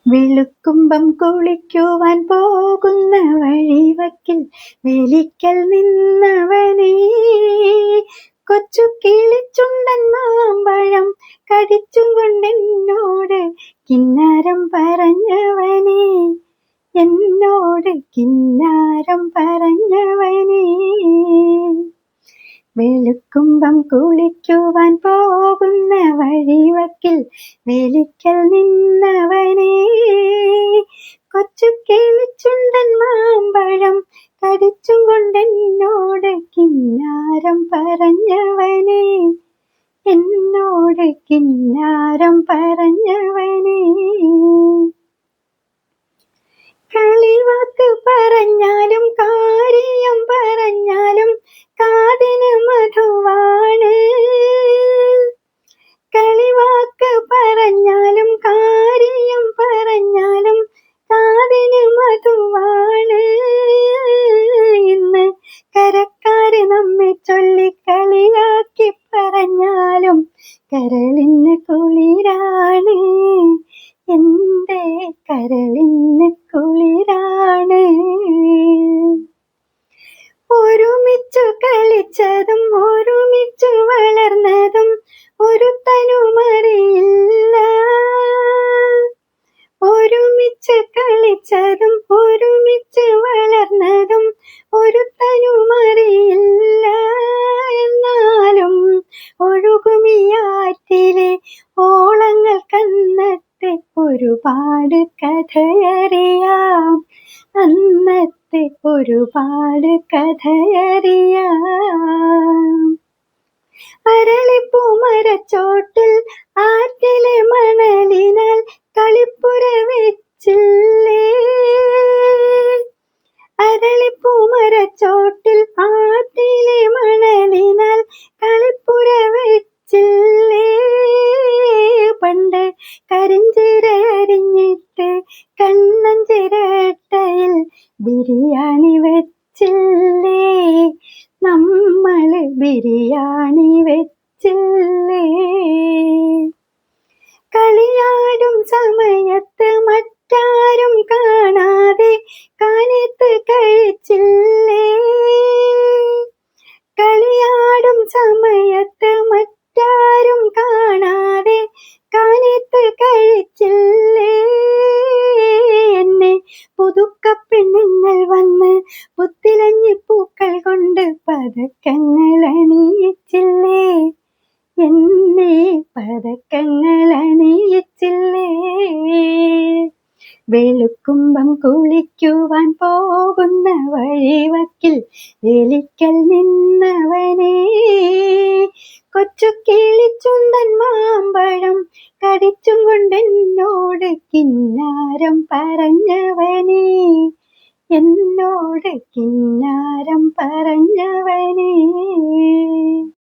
വെളുക്കുമ്പം കുളിക്കുവാൻ പോകുന്ന വഴിവക്കിൽ വേലിക്കൽ നിന്നവനേ, കൊച്ചു കിളിച്ചുണ്ടൻ മാമ്പഴം കടിച്ചും കൊണ്ടെന്നോട് കിന്നാരം പറഞ്ഞവനേ, എന്നോട് കിന്നാരം പറഞ്ഞവനേ. വെളുക്കുമ്പം കുളിക്കുവാൻ പോകുന്ന വഴിവക്കിൽ വേലിക്കൽ നിന്നവനേ, കൊച്ചു കിളിച്ചുണ്ടൻ മാമ്പഴം കടിച്ചും കൊണ്ടെന്നോട് കിന്നാരം പറഞ്ഞവനേ, എന്നോട് കിന്നാരം പറഞ്ഞവനേ. കളിവാക്ക് പറഞ്ഞാലും കാര്യം പറഞ്ഞാലും കാതിന് മധുവാണ്. കളിവാക്ക് പറഞ്ഞാലും കാര്യം പറഞ്ഞാലും കാതിന് മധുവാണ്. ഇന്ന് കരക്കാര് നമ്മെ ചൊല്ലി കളിയാക്കി പറഞ്ഞാലും കരളിന് കുളിരാണ്, എന്റെ കരളിന് കുളിരാണ്. ഒരുമിച്ചു കളിച്ചതും ഒരുമിച്ചു വളർന്നതും ഒരുത്തനുമറിയില്ല. ഒരുമിച്ച് കളിച്ചതും ഒരുമിച്ച് വളർന്നതും ഒരുത്തനുമറിയില്ല. എന്നാലും ഒഴുകുമിയാറ്റിലെ ഓളങ്ങൾ കന്നത്തെ ഒരുപാട് കഥയറിയാം, അന്നത്തെ ഒരുപാട് കഥയറിയാം. അരളിപ്പൂമരച്ചോട്ടിൽ ആറ്റിലെ മണലിനാൽ കളിപ്പുര വെച്ചില്ലേ. അരളിപ്പൂമരച്ചോട്ടിൽ ആറ്റിലെ മണലിനാൽ കളിപ്പുര വെച്ചില്ലേ. പണ്ട് കരിഞ്ചീര അരിഞ്ഞിട്ട് കണ്ണഞ്ചിരട്ടയിൽ ബിരിയാണി വെച്ചില്ലേ, നമ്മള് ബിരിയാണി വെച്ചില്ലേ. കളിയാടും സമയത്ത് മറ്റാരും കാണാതെ കാനത്ത് കഴിച്ചില്ലേ. കളിയാടും സമയത്ത് മറ്റാരും കാണാതെ കാനത്ത് കഴിച്ചില്ലേ. എന്നെ പുതുക്കപ്പെണ്ണുങ്ങൾ വന്ന് പുത്തിലഞ്ഞി പൂക്കൾ കൊണ്ട് പതക്കങ്ങൾ അണിയിച്ചില്ലേ, എന്നെ പതക്കങ്ങൾ അണിയിച്ചില്ലേ. വെളുക്കുമ്പം കുളിക്കുവാൻ പോകുന്ന വഴിവക്കിൽ വേലിക്കൽ നിന്നവനേ, കൊച്ചു കിളിച്ചുണ്ടൻ മാമ്പഴം കടിച്ചും കൊണ്ടെന്നോട് കിന്നാരം പറഞ്ഞവനേ, എന്നോട് കിന്നാരം പറഞ്ഞവനേ.